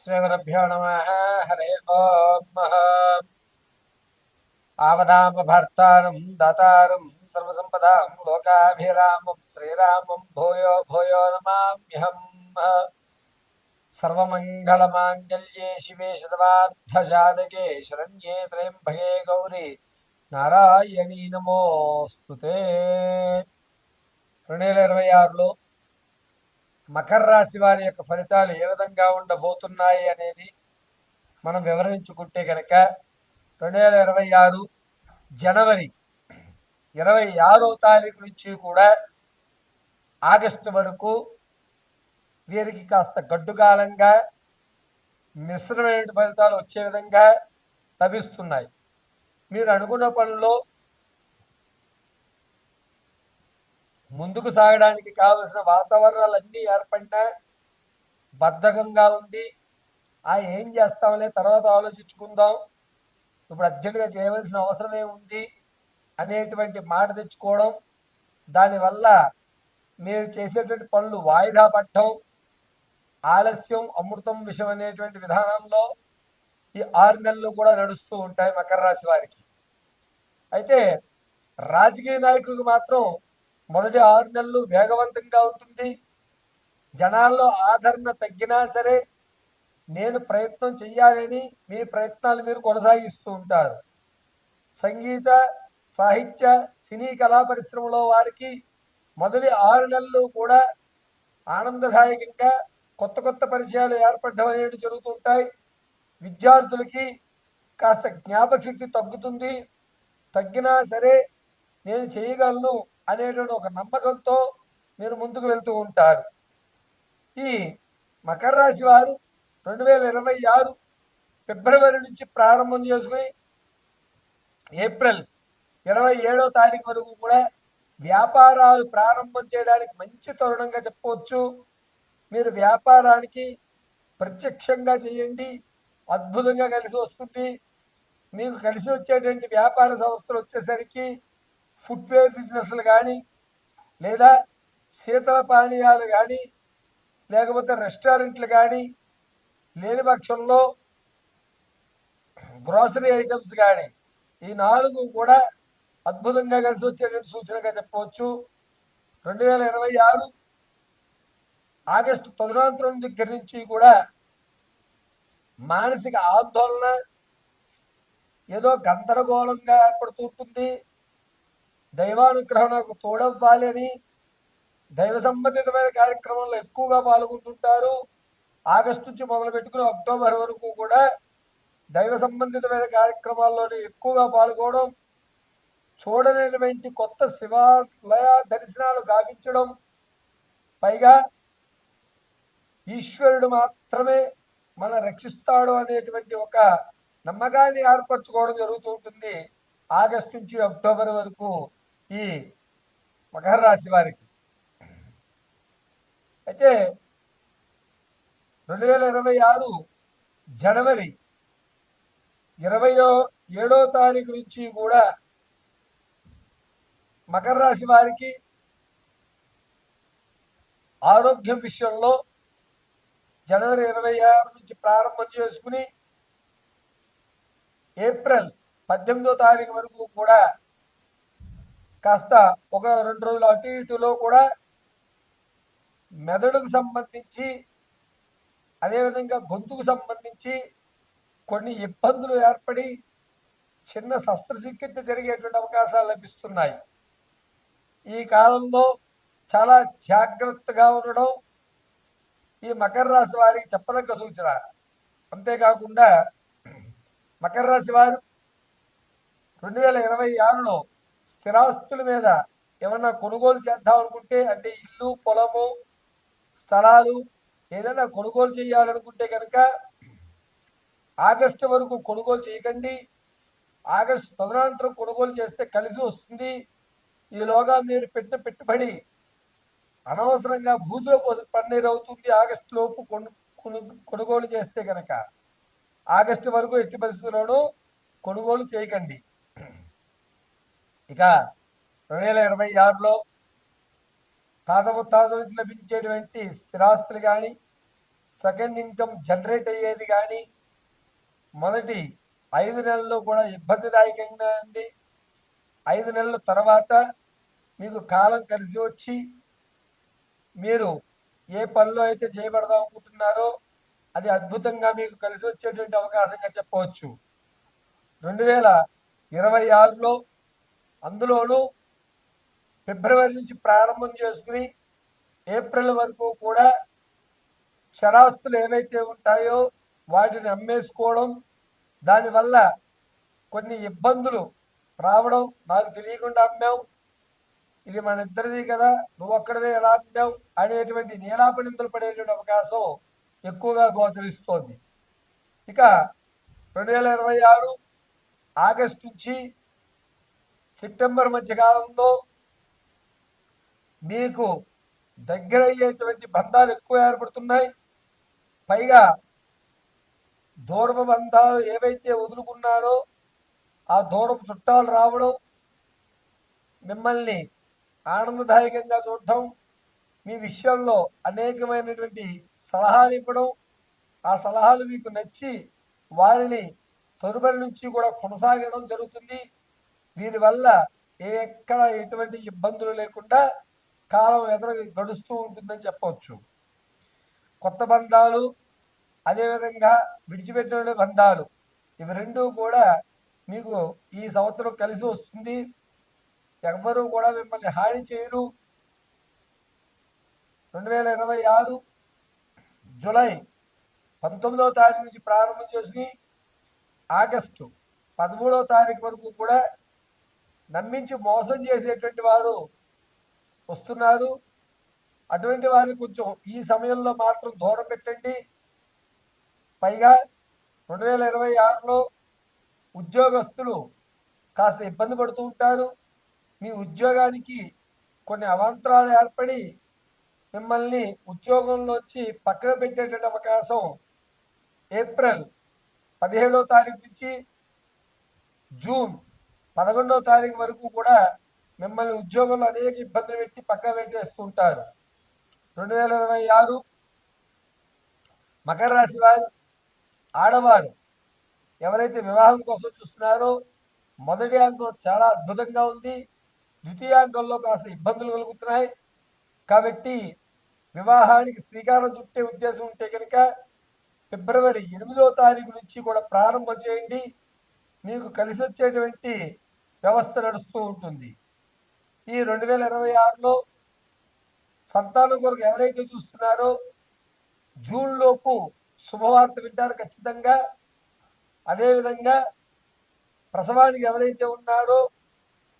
श्रीगुरुभ्यो नमः। हरे ओम्। आवदामभर्तारं दातारं सर्वसम्पदां लोकाभिरामं श्रीरामं भूयो भूयो नमाम्यहम्। सर्वमङ्गलमाङ्गल्ये शिवे शतवार्धसाधके शरण्ये त्र्यम्बके गौरी నారాయణీ నమోస్తుతే. 2026లో మకర రాశి వారి యొక్క ఫలితాలు ఏ విధంగా ఉండబోతున్నాయి అనేది మనం వివరించుకుంటే కనుక 2026 జనవరి 26వ తారీఖు నుంచి కూడా ఆగస్టు వరకు వీరికి కాస్త గడ్డుకాలంగా మిశ్రమైన ఫలితాలు వచ్చే విధంగా లభిస్తున్నాయి. మీరు అనుకున్న పనుల్లో ముందుకు సాగడానికి కావలసిన వాతావరణాలన్నీ ఏర్పడినా బద్ధకంగా ఉండి ఏం చేస్తామలే తర్వాత ఆలోచించుకుందాం, ఇప్పుడు అర్జెంటుగా చేయవలసిన అవసరం ఏముంది అనేటువంటి మాట తెచ్చుకోవడం, దానివల్ల మీరు చేసేటువంటి పనులు వాయిదా పడటం, ఆలస్యం అమృతం విషయం అనేటువంటి విధానంలో ఈ 6 నెలలు కూడా నడుస్తూ ఉంటాయి మకర రాశి వారికి. అయితే రాజకీయ నాయకులకు మాత్రం మొదటి 6 నెలలు వేగవంతంగా ఉంటుంది. జనాల్లో ఆదరణ తగ్గినా సరే నేను ప్రయత్నం చెయ్యాలని మీ ప్రయత్నాలు మీరు కొనసాగిస్తూ ఉంటారు. సంగీత సాహిత్య సినీ కళా పరిశ్రమలో వారికి మొదటి 6 నెలలు కూడా ఆనందదాయకంగా కొత్త కొత్త పరిచయాలు ఏర్పడడం అనేవి జరుగుతుంటాయి. విద్యార్థులకి కాస్త జ్ఞాపక శక్తి తగ్గుతుంది. తగ్గినా సరే నేను చేయగలను అనేటువంటి ఒక నమ్మకంతో మీరు ముందుకు వెళ్తూ ఉంటారు. ఈ మకర రాశి వారు 2026 ఫిబ్రవరి నుంచి ప్రారంభం చేసుకుని ఏప్రిల్ 27వ తారీఖు వరకు కూడా వ్యాపారాలు ప్రారంభం చేయడానికి మంచి తరుణంగా చెప్పవచ్చు. మీరు వ్యాపారానికి ప్రత్యక్షంగా చేయండి, అద్భుతంగా కలిసి వస్తుంది. మీకు కలిసి వచ్చేటువంటి వ్యాపార సంస్థలు వచ్చేసరికి ఫుట్వేర్ బిజినెస్లు కానీ, లేదా శీతల పానీయాలు కానీ, లేకపోతే రెస్టారెంట్లు కానీ, లేని పక్షంలో గ్రోసరీ ఐటమ్స్ కానీ, ఈ 4 కూడా అద్భుతంగా కలిసి వచ్చేటువంటి సూచనగా చెప్పవచ్చు. 2026 ఆగస్టు తదనంతరం దగ్గర నుంచి కూడా మానసిక ఆందోళన ఏదో గందరగోళంగా ఏర్పడుతుంటుంది. దైవానుగ్రహం నాకు తోడవ్వాలి అని దైవ సంబంధితమైన కార్యక్రమంలో ఎక్కువగా పాల్గొంటుంటారు. ఆగస్టు నుంచి మొదలు పెట్టుకుని అక్టోబర్ వరకు కూడా దైవ సంబంధితమైన కార్యక్రమాల్లోనే ఎక్కువగా పాల్గొనడం, చూడనటువంటి కొత్త శివాలయ దర్శనాలు గావించడం, పైగా ఈశ్వరుడు మాత్రమే మన రక్షిస్తాడు అనేటువంటి ఒక నమ్మకాన్ని ఏర్పరచుకోవడం జరుగుతూ ఉంటుంది ఆగస్టు నుంచి అక్టోబర్ వరకు ఈ మకర రాశి వారికి. అయితే 2026 జనవరి 27వ తారీఖు నుంచి కూడా మకర రాశి వారికి ఆరోగ్యం విషయంలో జనవరి 26 నుంచి ప్రారంభం చేసుకుని ఏప్రిల్ 18వ తారీఖు వరకు కూడా కాస్త ఒక 2 రోజులు అటు ఇటులో కూడా మెదడుకు సంబంధించి, అదేవిధంగా గొంతుకు సంబంధించి కొన్ని ఇబ్బందులు ఏర్పడి చిన్న శస్త్రచికిత్స జరిగేటువంటి అవకాశాలు లభిస్తున్నాయి. ఈ కాలంలో చాలా జాగ్రత్తగా ఉండడం ఈ మకర రాశి వారికి చెప్పదగ్గ సూచన. అంతేకాకుండా మకర రాశి వారు 2026లో స్థిరాస్తుల మీద ఏమన్నా కొనుగోలు చేద్దాం అనుకుంటే, అంటే ఇల్లు, పొలము, స్థలాలు ఏదైనా కొనుగోలు చేయాలనుకుంటే కనుక ఆగస్టు వరకు కొనుగోలు చేయకండి. ఆగస్టు తదనంతరం కొనుగోలు చేస్తే కలిసి వస్తుంది. ఈలోగా మీరు పెట్టిన పెట్టుబడి అనవసరంగా భూతిలో పోసి పన్నీరు అవుతుంది. ఆగస్టు లోపు కొనుగోలు చేస్తే కనుక ఆగస్టు వరకు ఎట్టి పరిస్థితుల్లోనూ కొనుగోలు చేయకండి. ఇక 2026లో తాత ముత్తాతల నుంచి లభించేటువంటి స్థిరాస్తులు కానీ, సెకండ్ ఇన్కమ్ జనరేట్ అయ్యేది కానీ మొదటి 5 నెలల్లో కూడా ఇబ్బందిదాయకంగా ఉంది. 5 నెలల తర్వాత మీకు కాలం కలిసి వచ్చి మీరు ఏ పనిలో అయితే చేయబడదాం అనుకుంటున్నారో అది అద్భుతంగా మీకు కలిసి వచ్చేటువంటి అవకాశంగా చెప్పవచ్చు. 2026లో అందులోనూ ఫిబ్రవరి నుంచి ప్రారంభం చేసుకుని ఏప్రిల్ వరకు కూడా చరాస్తులు ఏవైతే ఉంటాయో వాటిని అమ్మేసుకోవడం, దానివల్ల కొన్ని ఇబ్బందులు రావడం, నాకు తెలియకుండా అమ్మావు, ఇది మన ఇద్దరిది కదా, నువ్వు ఒక్కడవే ఎలా అమ్మావు అనేటువంటి నీలాపనిందులు పడేటువంటి అవకాశం ఎక్కువగా గోచరిస్తోంది. ఇక 2026 ఆగస్టు నుంచి సెప్టెంబర్ మధ్య కాలంలో మీకు దగ్గరయ్యేటువంటి బంధాలు ఎక్కువ ఏర్పడుతున్నాయి. పైగా దూరపు బంధాలు ఏవైతే వదులుకున్నారో ఆ దూరపు చుట్టాలు రావడం, మిమ్మల్ని ఆనందదాయకంగా చూడటం, మీ విషయంలో అనేకమైనటువంటి సలహాలు ఇవ్వడం, ఆ సలహాలు మీకు నచ్చి వారిని తదుపరి నుంచి కూడా కొనసాగడం జరుగుతుంది. వీరి వల్ల ఎక్కడ ఎటువంటి ఇబ్బందులు లేకుండా కాలం గడుస్తూ ఉంటుందని చెప్పవచ్చు. కొత్త బంధాలు, అదేవిధంగా విడిచిపెట్టిన బంధాలు, ఇవి రెండూ కూడా మీకు ఈ సంవత్సరం కలిసి వస్తుంది. ఎవ్వరూ కూడా మిమ్మల్ని హాని చేయరు. 2026 జూలై 19వ తారీఖు నుంచి ప్రారంభం చేసుకుని ఆగస్టు 13వ తారీఖు వరకు కూడా నమ్మించి మోసం చేసేటువంటి వారు వస్తున్నారు. అటువంటి వారిని కొంచెం ఈ సమయంలో మాత్రం దూరం పెట్టండి. పైగా 2026లో ఉద్యోగస్తులు కాస్త ఇబ్బంది పడుతూ ఉంటారు. మీ ఉద్యోగానికి కొన్ని అవాంతరాలు ఏర్పడి మిమ్మల్ని ఉద్యోగంలోంచి పక్కన పెట్టేటువంటి అవకాశం ఏప్రిల్ 17వ తారీఖు నుంచి జూన్ 11వ తారీఖు వరకు కూడా మిమ్మల్ని ఉద్యోగంలో అనేక ఇబ్బందులు పెట్టి పక్కన పెట్టేస్తూ ఉంటారు. 2026 మకర రాశి వారు, ఆడవారు ఎవరైతే వివాహం కోసం చూస్తున్నారో మొదటి అంకం చాలా అద్భుతంగా ఉంది. ద్వితీయాంకంలో కాస్త ఇబ్బందులు కలుగుతున్నాయి. కాబట్టి వివాహానికి శ్రీకారం చుట్టే ఉద్దేశం ఉంటే కనుక ఫిబ్రవరి 8వ తారీఖు నుంచి కూడా ప్రారంభం చేయండి. మీకు కలిసి వచ్చేటువంటి వ్యవస్థ నడుస్తూ ఉంటుంది. ఈ 2026లో సంతానం కొరకు ఎవరైతే చూస్తున్నారో జూన్ లోపు శుభవార్త వింటారు ఖచ్చితంగా. అదేవిధంగా ప్రసవానికి ఎవరైతే ఉన్నారో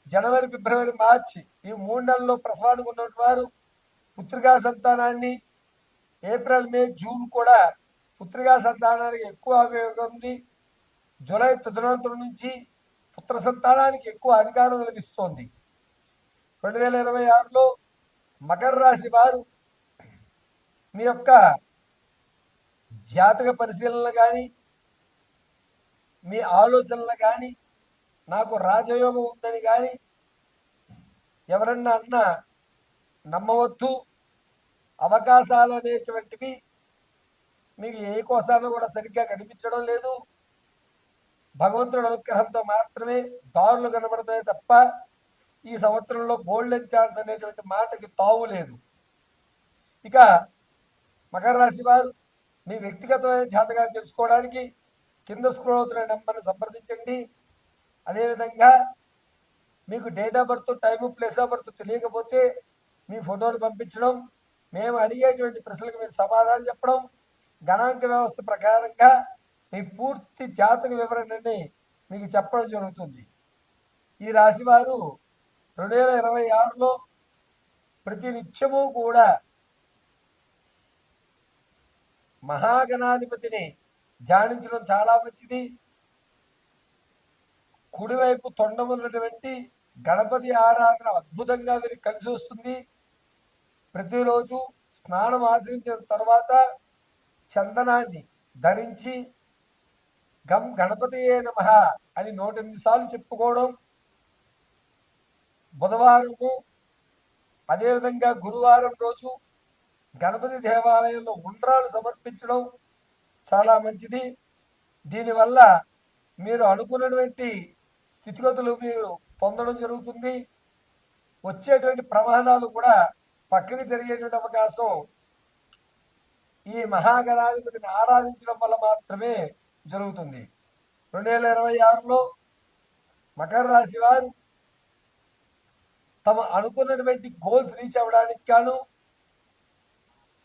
జనవరి, ఫిబ్రవరి, మార్చి ఈ 3 నెలల్లో ప్రసవానికి ఉన్నటువంటి వారు పుత్రికా సంతానాన్ని, ఏప్రిల్, మే, జూన్ కూడా పుత్రికా సంతానానికి ఎక్కువ ఉపయోగం ఉంది. జూలై తదనంతరం నుంచి పుత్ర సంతానానికి ఎక్కువ అధికారం లభిస్తోంది. 2026లో మకర రాశి వారు మీ యొక్క జాతక పరిశీలనలు కానీ, మీ ఆలోచనలు కానీ, నాకు రాజయోగం ఉందని కానీ ఎవరన్నా అన్నా నమ్మవద్దు. అవకాశాలు అనేటువంటివి మీకు ఏ కోసానో కూడా సరిగ్గా కనిపించడం లేదు. భగవంతుడి అనుగ్రహంతో మాత్రమే దారులు కనబడతాయి తప్ప ఈ సంవత్సరంలో గోల్డెన్ ఛాన్స్ అనేటువంటి మాటకి తావు లేదు. ఇక మకర రాశి వారు మీ వ్యక్తిగతమైన జాతకాన్ని తెలుసుకోవడానికి కింద స్క్రోల్ అవుతున్న నెంబర్ని సంప్రదించండి. అదేవిధంగా మీకు date of birth, time, place of birth తెలియకపోతే మీ ఫోటోలు పంపించడం, మేము అడిగేటువంటి ప్రశ్నలకు మీరు సమాధానం చెప్పడం, గణాంక వ్యవస్థ ప్రకారంగా మీ పూర్తి జాతక వివరణని మీకు చెప్పడం జరుగుతుంది. ఈ రాశి వారు 2026లో ప్రతి నిత్యము కూడా మహాగణాధిపతిని ధ్యానించడం చాలా మంచిది. కుడివైపు తొండమున్నటువంటి గణపతి ఆరాధన అద్భుతంగా వీరికి కలిసి వస్తుంది. ప్రతిరోజు స్నానం ఆచరించిన తర్వాత చందనాన్ని ధరించి గం గణపతియే నమః అని 108 సార్లు చెప్పుకోవడం, బుధవారము అదేవిధంగా గురువారం రోజు గణపతి దేవాలయంలో ఉండ్రాలు సమర్పించడం చాలా మంచిది. దీనివల్ల మీరు అనుకున్నటువంటి స్థితిగతులు మీరు పొందడం జరుగుతుంది. వచ్చేటువంటి ప్రమాదాలు కూడా పక్కకి జరిగేటువంటి అవకాశం ఈ మహాగణాధిపతిని ఆరాధించడం వల్ల మాత్రమే జరుగుతుంది. 2026లో మకర రాశి వారు తమ అనుకున్నటువంటి గోల్స్ రీచ్ అవ్వడానికి గాను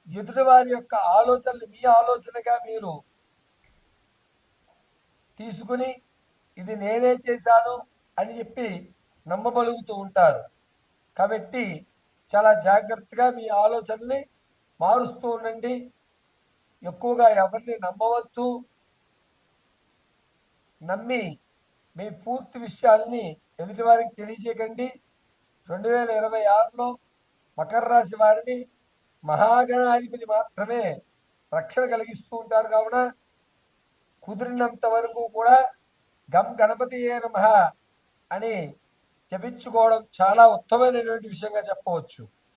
ఎదుటి వారి యొక్క ఆలోచనలు మీ ఆలోచనగా మీరు తీసుకుని ఇది నేనే చేశాను అని చెప్పి నమ్మబలుగుతూ ఉంటారు. కాబట్టి చాలా జాగ్రత్తగా మీ ఆలోచనల్ని మారుస్తూ ఉండండి. ఎక్కువగా ఎవరిని నమ్మవద్దు. నమ్మి మీ పూర్తి విషయాల్ని ఎదుటివారికి తెలియజేయకండి. 2026లో మకర రాశి వారిని మహాగణాధిపతి మాత్రమే రక్షణ కలిగిస్తూ ఉంటారు. కావున కుదిరినంత వరకు కూడా గం గణపతియే నమః అని జపించుకోవడం చాలా ఉత్తమమైనటువంటి విషయంగా చెప్పవచ్చు.